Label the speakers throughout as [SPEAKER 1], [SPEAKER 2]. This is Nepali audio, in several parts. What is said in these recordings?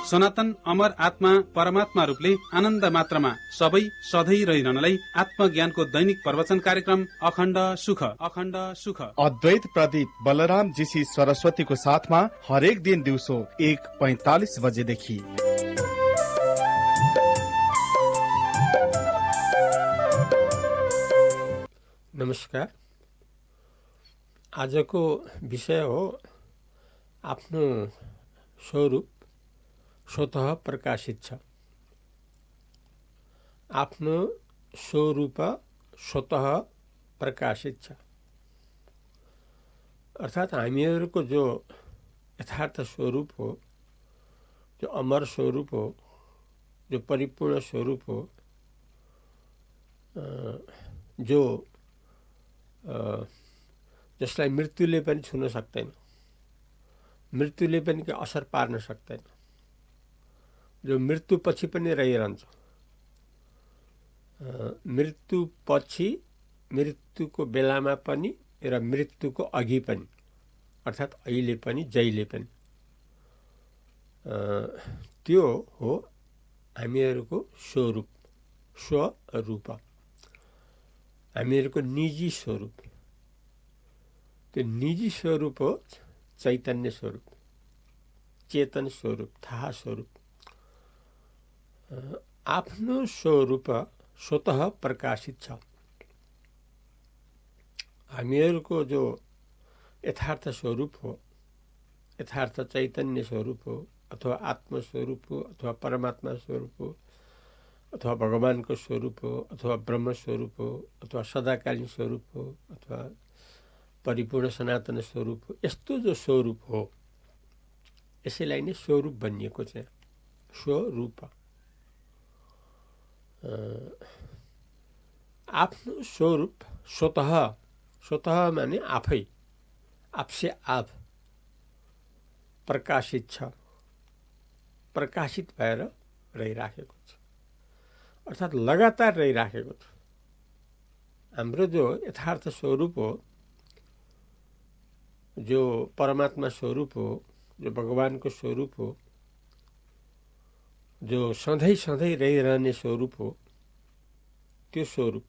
[SPEAKER 1] सनातन अमर आत्मा परमात्मा रूपले आनन्द मात्रामा सबै सधैँ रहिरहनलाई आत्मज्ञानको दैनिक प्रवचन कार्यक्रम अखण्ड सुख
[SPEAKER 2] अद्वैत प्रदीप बलराम जीसी सरस्वतीको साथमा हरेक दिन दिउँसो 1:45 बजेदेखि।
[SPEAKER 3] नमस्कार। आजको विषय हो आफ्नो स्वरूप स्वतः प्रकाशित छ। आफ्नो स्वरूप स्वतः प्रकाशित छ अर्थात् हामीहरूको जो यथार्थ स्वरूप हो, जो अमर स्वरूप हो, जो परिपूर्ण स्वरूप हो, जो जसलाई मृत्युले पनि छुन सक्दैन, मृत्युले पनि असर पार्न सक्दैन, जो मृत्युपछि पनि रहिरहन्छ, मृत्युपछि, मृत्युको बेलामा पनि र मृत्युको अघि पनि, अर्थात् अहिले पनि जहिले पनि, त्यो हो हामीहरूको स्वरूप, स्वरूप, हामीहरूको निजी स्वरूप। त्यो निजी स्वरूप हो चैतन्य स्वरूप, चेतन स्वरूप, थाहा स्वरूप। आफ्नो स्वरूप स्वतः प्रकाशित छ। हामीहरूको जो यथार्थ स्वरूप हो, यथार्थ चैतन्य स्वरूप हो, अथवा आत्मस्वरूप हो, अथवा परमात्मा स्वरूप हो, अथवा भगवानको स्वरूप हो, अथवा ब्रह्म स्वरूप हो, अथवा सदाकालीन स्वरूप हो, अथवा परिपूर्ण सनातन स्वरूप हो, यस्तो जो स्वरूप हो यसैलाई नै स्वरूप भनिएको छ। स्वरूप आफ्नो स्वरूप स्वतः, स्वतः माने आफै, आपसे आप प्रकाशित छ, प्रकाशित भएर रहिराखेको छ, अर्थात् लगातार रहिराखेको छ। हाम्रो जो यथार्थ स्वरूप हो, जो परमात्मा स्वरूप हो, जो भगवानको स्वरूप हो, जो सधैँ सधैँ रहिरहने स्वरूप हो, त्यो स्वरूप,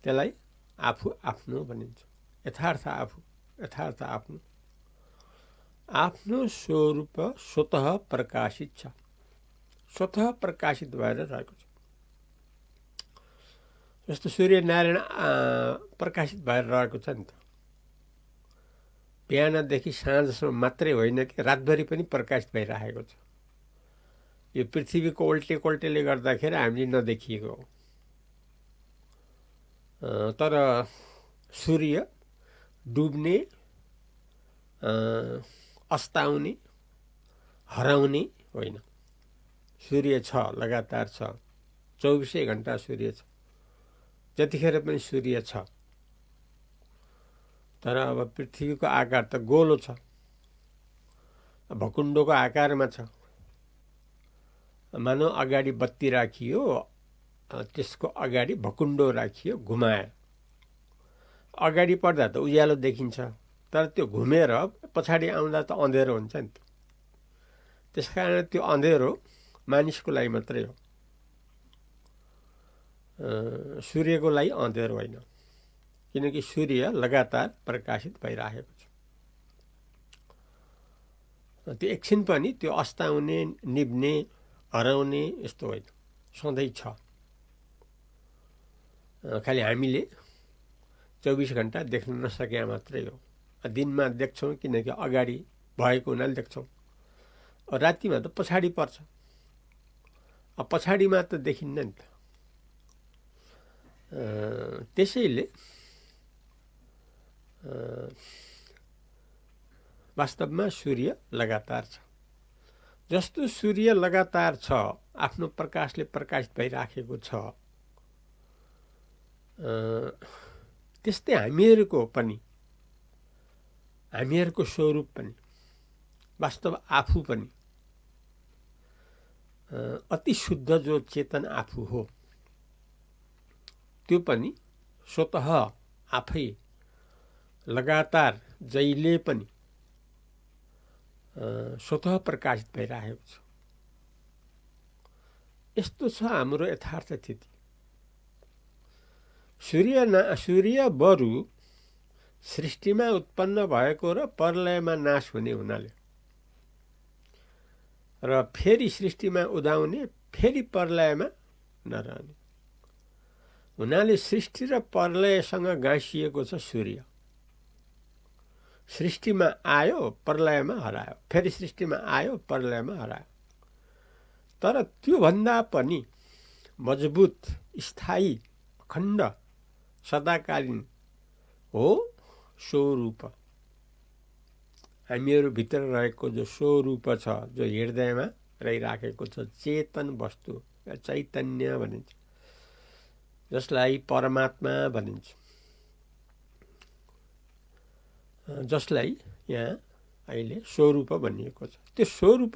[SPEAKER 3] त्यसलाई आफू आफ्नो भनिन्छ। यथार्थ आफू, यथार्थ आफ्नो, आफ्नो स्वरूप स्वतः प्रकाशित छ, स्वतः प्रकाशित भएर रहेको छ। जस्तो सूर्यनारायण प्रकाशित भएर रहेको छ नि त। बिहानदेखि साँझसम्म मात्रै होइन कि रातभरि पनि प्रकाशित भइरहेको छ। यो पृथ्वीको उल्टेले गर्दाखेरि हामीले नदेखिएको हो। तर सूर्य डुब्ने, अस्ताउने, हराउने होइन। सूर्य छ, लगातार छ, 24 घण्टा सूर्य छ, जतिखेर पनि सूर्य छ। तर अब पृथ्वीको आकार त गोलो छ, भकुण्डोको आकारमा छ। मानव अगाडि बत्ती राखियो, त्यसको अगाडि भकुण्डो राखियो, घुमायो, अगाडि पर्दा त उज्यालो देखिन्छ, तर त्यो घुमेर पछाडि आउँदा त अँधेरो हुन्छ नि त। त्यसकारण त्यो अँधेरो मानिसको लागि मात्रै हो, सूर्यको लागि अँधेरो होइन, किनकि सूर्य लगातार प्रकाशित भइरहेको छ। त्यो एकछिन पनि त्यो अस्ताउने, निभ्ने, हराउने यस्तो होइन, सधैँ छ। खालि हामीले 24 घण्टा देख्न नसके मात्रै हो। दिनमा देख्छौँ किनकि अगाडि भएको हुनाले देख्छौँ, रातिमा त पछाडि पर्छ, पछाडिमा त देखिन्न नि त। त्यसैले वास्तवमा सूर्य लगातार छ। जस्तो सूर्य लगातार छ, आफ्नो प्रकाशले प्रकाशित भइराखेको छ, त्यस्तै हामीहरूको पनि, हामीहरूको स्वरूप पनि, वास्तव आफू पनि, अति शुद्ध जो चेतन आफू हो, त्यो पनि स्वतः आफै लगातार जहिले पनि स्वतः प्रकाशित भइरहेको छ। यस्तो छ हाम्रो यथार्थ स्थिति। सूर्य बरु सृष्टिमा उत्पन्न भएको र प्रलयमा नाश हुने हुनाले र फेरि सृष्टिमा उदाउने फेरि प्रलयमा नरहने हुनाले सृष्टि र प्रलयसँग गाँसिएको छ सूर्य। सृष्टिमा आयो प्रलयमा हरायो, फेरि सृष्टिमा आयो प्रलयमा हरायो। तर त्योभन्दा पनि मजबुत, स्थायी, अखण्ड, सदाकालीन हो स्वरूप। हामीहरूभित्र रहेको जो स्वरूप छ, जो हृदयमा रहिराखेको छ चेतन वस्तु, चैतन्य भनिन्छ, जसलाई परमात्मा भनिन्छ, जसलाई यहाँ अहिले स्वरूप भनिएको छ। त्यो स्वरूप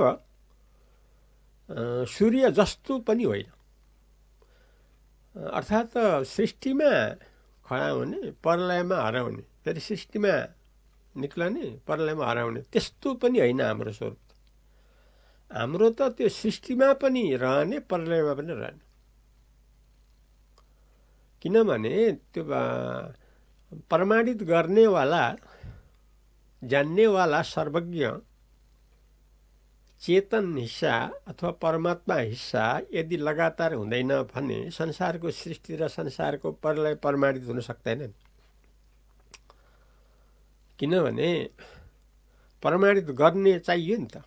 [SPEAKER 3] सूर्य जस्तो पनि होइन। अर्थात् सृष्टिमा खडा हुने, प्रलयमा हराउने, फेरि सृष्टिमा निक्लने, प्रलयमा हराउने, त्यस्तो पनि होइन हाम्रो स्वरूप। हाम्रो त त्यो सृष्टिमा पनि रहने, प्रलयमा पनि रहने। किनभने त्यो प्रमाणित गर्नेवाला, जान्नेवाला, सर्वज्ञ चेतन हिस्सा अथवा परमात्मा हिस्सा यदि लगातार हुँदैन भने संसारको सृष्टि र संसारको प्रलय प्रमाणित हुन सक्दैन। किनभने प्रमाणित गर्ने चाहियो नि त।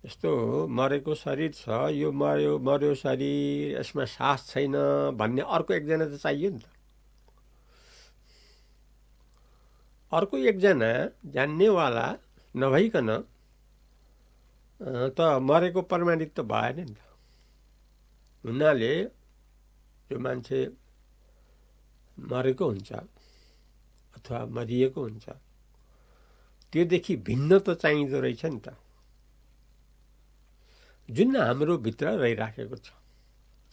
[SPEAKER 3] यस्तो मरेको शरीर छ, यो मर्यो शरीर, यसमा सास छैन भन्ने अर्को एकजना त चाहियो नि त। अर्को एकजना जान्नेवाला नभइकन त मरेको प्रमाणित त भएन नि त। हुनाले जो मान्छे मरेको हुन्छ अथवा मरिएको हुन्छ त्योदेखि भिन्न त चाहिँदो रहेछ नि त, जुन हाम्रो भित्र रहिराखेको छ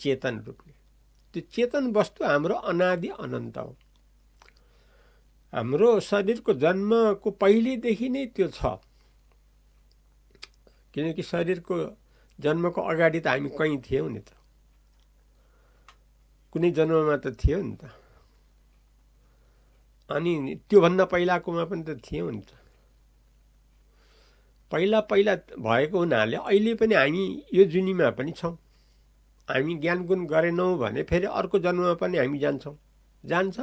[SPEAKER 3] चेतन रूपले। त्यो चेतन वस्तु हाम्रो अनादि अनन्त हो। हाम्रो शरीरको जन्मको पहिलेदेखि नै त्यो छ। किनकि शरीरको जन्मको अगाडि त हामी कहीँ थियौँ नि त, कुनै जन्ममा त थियो नि त, अनि त्योभन्दा पहिलाकोमा पनि त थियौँ नि त। पहिला भएको हुनाले अहिले पनि हामी यो जुनीमा पनि छौँ। हामी ज्ञान गुण गरेनौँ भने फेरि अर्को जन्ममा पनि हामी जान्छ।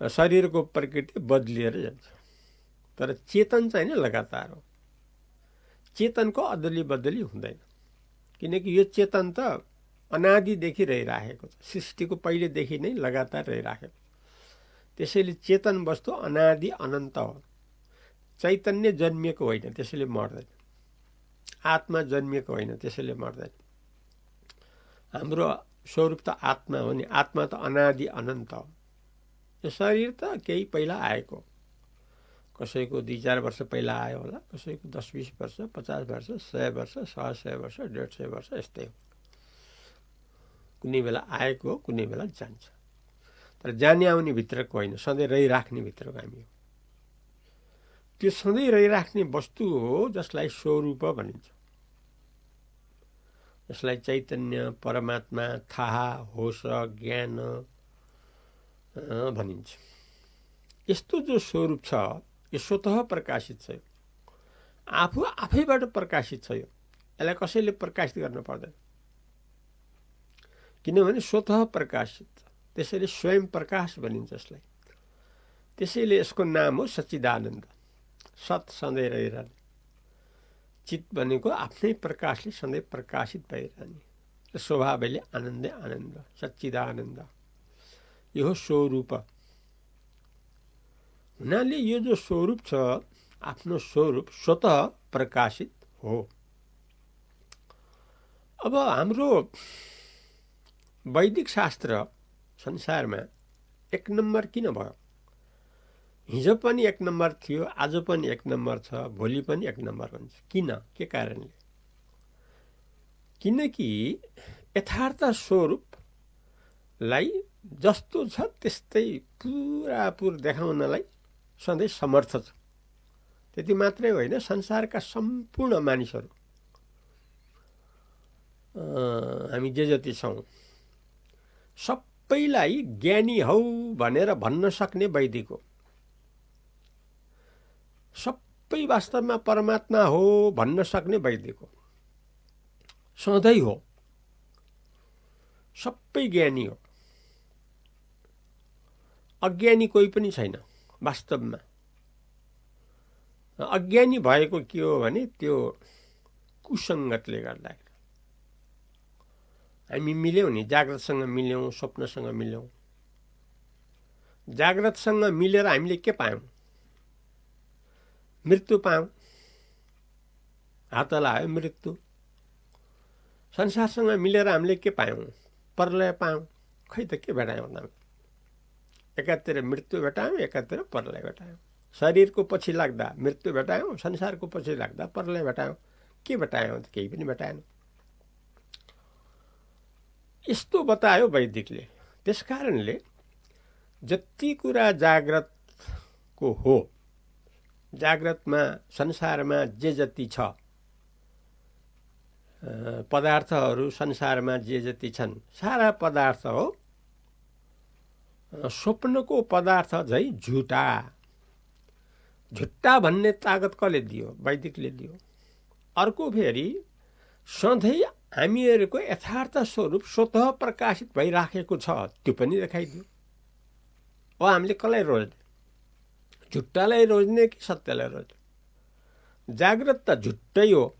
[SPEAKER 3] शरीरको प्रकृति बदलिएर जान्छ। तर चेतन चाहिँ लगातार हो। चेतनको अदली बदली हुँदैन। किनकि यो चेतन त अनादिदेखि रहिराखेको छ, सृष्टिको पहिलेदेखि नै लगातार रहिराखेको छ। त्यसैले चेतन वस्तु अनादि अनन्त हो। चैतन्य जन्मिएको होइन, त्यसैले मर्दैन। आत्मा जन्मिएको होइन, त्यसैले मर्दैन। हाम्रो स्वरूप त आत्मा हो नि। आत्मा त अनादि अनन्त हो। यो शरीर त केही पहिला आएको, कसैको 2-4 वर्ष पहिला आयो होला, कसैको 10-20 वर्ष, 50 वर्ष, 100 वर्ष, 100 वर्ष, 150 वर्ष, यस्तै हो। कुनै बेला आएको, कुनै बेला जान्छ। तर जाने आउने भित्रको होइन, सधैँ रहिराख्ने भित्रको हामी हो। त्यो सधैँ रहिराख्ने वस्तु हो जसलाई स्वरूप भनिन्छ, जसलाई चैतन्य, परमात्मा, थाहा, होस, ज्ञान भनिन्छ। यस्तो जो स्वरूप छ यो स्वतः प्रकाशित छ। आफैबाट प्रकाशित छ। यसलाई कसैले प्रकाशित गर्न पर्दैन, किनभने स्वतः प्रकाशित। त्यसैले स्वयं प्रकाश भनिन्छ यसलाई। त्यसैले यसको नाम हो सच्चिदानन्द। सत सधैँ रहिरहने, चित भनेको आफ्नै प्रकाशले सधैँ प्रकाशित भइरहने र स्वभावले आनन्दै आनन्द, सच्चिदानन्द। यो हो स्वरूप। हुनाले यो जो स्वरूप छ, आफ्नो स्वरूप स्वतः प्रकाशित हो। अब हाम्रो वैदिक शास्त्र संसारमा 1 नम्बर किन भयो? हिजो पनि 1 नम्बर थियो, आज पनि 1 नम्बर छ, भोलि पनि 1 नम्बर हुन्छ। किन? के कारणले? किनकि यथार्थ स्वरूपलाई जस्तो छ त्यस्तै पुरापुर देखाउनलाई सधैँ समर्थ छ। त्यति मात्रै होइन, संसारका सम्पूर्ण मानिसहरू हामी जे जति छौँ सबैलाई ज्ञानी हौ भनेर भन्न सक्ने वैदिक हो। सबै वास्तवमा परमात्मा हो भन्न सक्ने वैदिक हो, सधैँ हो, सबै ज्ञानी हो। अज्ञानी कोही पनि छैन वास्तवमा। अज्ञानी भएको के हो भने त्यो कुसङ्गतले गर्दाखेरि। हामी मिल्यौँ नि, जाग्रतसँग मिल्यौँ, स्वप्नसँग मिल्यौँ। जाग्रतसँग मिलेर हामीले के पायौँ? मृत्यु पायौँ, हात हल्लायो मृत्यु। संसारसँग मिलेर हामीले के पायौँ? प्रलय पायौँ। खै त के भेटायौँ त? एकातिर मृत्यु भेटायौँ, एकातिर प्रलय भेटायौँ। शरीरको पछि लाग्दा मृत्यु भेटायौँ, संसारको पछि लाग्दा प्रलय भेटायौँ। के भेटायौँ त? केही पनि भेटाएन। यस्तो बतायो वैदिकले। त्यसकारणले जति कुरा जाग्रतको हो, जाग्रतमा संसारमा जे जति छ, पदार्थहरू संसारमा जे जति छन्, सारा पदार्थ हो स्वप्नको पदार्थ झै झुटा। झुट्टा भन्ने तागत कसले दियो? वैदिकले दियो। अर्को फेरि सधैँ हामीहरूको यथार्थ स्वरूप स्वतः प्रकाशित भइराखेको छ, त्यो पनि देखाइदियो। अब हामीले कसलाई रोज्ने? झुट्टालाई रोज्ने कि सत्यलाई रोज्ने? जाग्रत त झुट्टै हो।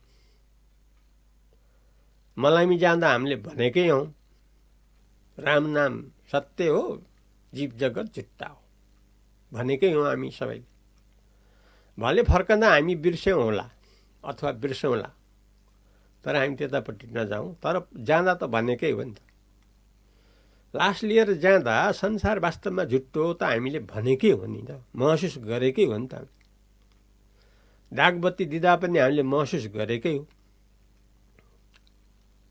[SPEAKER 3] मलामी जाँदा हामीले भनेकै हौँ, राम नाम सत्य हो, जीव जगत झुट्टा हो भनेकै हौँ हामी सबै। भले फर्कँदा हामी बिर्स्यौँ होला अथवा बिर्सौँला, तर हामी त्यतापट्टि नजाउँ। तर जाँदा त भनेकै हो नि त। लास लिएर जाँदा संसार वास्तवमा झुट्टो हो त हामीले भनेकै हो नि त, महसुस गरेकै हो नि त। दागबत्ती दिँदा पनि हामीले महसुस गरेकै हो,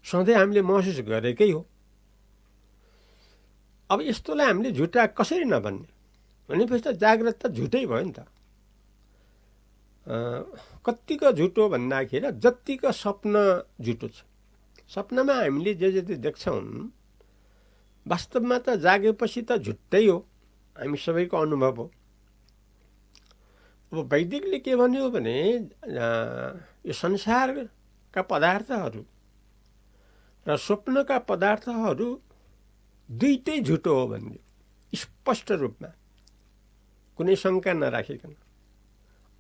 [SPEAKER 3] सधैँ हामीले महसुस गरेकै हो। अब यस्तोलाई हामीले झुटा कसरी नभन्ने? भनेपछि त जाग्रत त झुटै भयो नि त। कत्तिको झुटो भन्दाखेरि जत्तिको सपन झुटो छ। सपनामा हामीले जे जति देख्छौँ वास्तवमा त जागेपछि त झुट्टै हो, हामी सबैको अनुभव हो। अब वैदिकले के भन्यो भने यो संसारका पदार्थहरू र स्वप्नका पदार्थहरू दुईटै झुटो हो भन्यो, स्पष्ट रूपमा, कुनै शङ्का नराखिकन।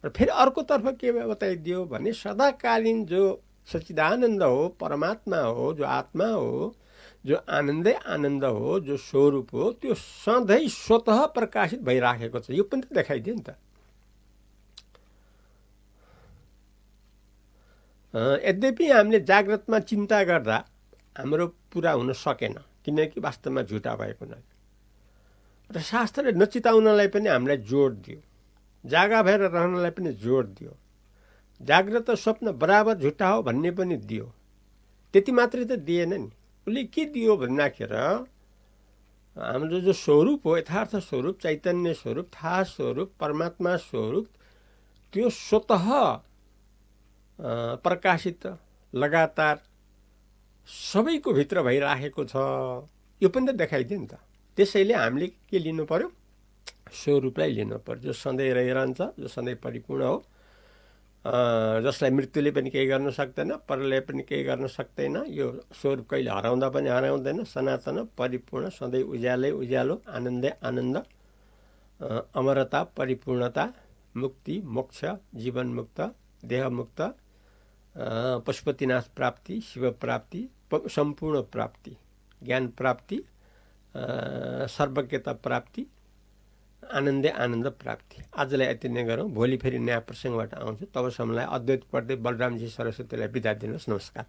[SPEAKER 3] र फेरि अर्कोतर्फ के बताइदियो भने सदाकालीन जो सच्चिदानन्द हो, परमात्मा हो, जो आत्मा हो, जो आनन्दै आनन्द हो, जो स्वरूप हो, त्यो सधैँ स्वतः प्रकाशित भइराखेको छ। यो पनि त देखाइदियो नि त। यद्यपि हामीले जाग्रतमा चिन्ता गर्दा हाम्रो पुरा हुन सकेन, किनकि वास्तवमा झुटा भएको हुनाले। र शास्त्रले नचिताउनलाई पनि हामीलाई जोड दियो, जागा भएर रहनलाई पनि जोड दियो। जाग्रत स्वप्न बराबर झुटा हो भन्ने पनि दियो। त्यति मात्रै त दिएन नि, उसले के दियो भन्दाखेरि हाम्रो जो स्वरूप हो, यथार्थ स्वरूप, चैतन्य स्वरूप, थाहा स्वरूप, परमात्मा स्वरूप, त्यो स्वतः प्रकाशित लगातार सबैको भित्र भइराखेको छ। यो पनि त देखाइदियो नि त। त्यसैले हामीले के लिनु पर्यो? स्वरूपलाई लिनु पर्यो, जो सधैँ रहिरहन्छ, जो सधैँ परिपूर्ण हो, जसलाई मृत्युले पनि केही गर्न सक्दैन, प्रलय पनि केही गर्न सक्दैन। यो स्वरूप कहिले हराउँदा पनि हराउँदैन, सनातन, परिपूर्ण, सधैँ उज्यालै उज्यालो, आनन्दै आनन्द, अमरता, परिपूर्णता, मुक्ति, मोक्ष, जीवनमुक्त, देहमुक्त, पशुपतिनाथ प्राप्ति, शिव प्राप्ति, सम्पूर्ण प्राप्ति, ज्ञान प्राप्ति, सर्वज्ञता प्राप्ति, आनन्दै आनन्द प्राप्ति। आजलाई यति नै गरौँ। भोलि फेरि नयाँ प्रसङ्गबाट आउँछु। तबसम्मलाई अद्वैत पढ्दै बलरामजी सरस्वतीलाई बिदा दिनुहोस्। नमस्कार।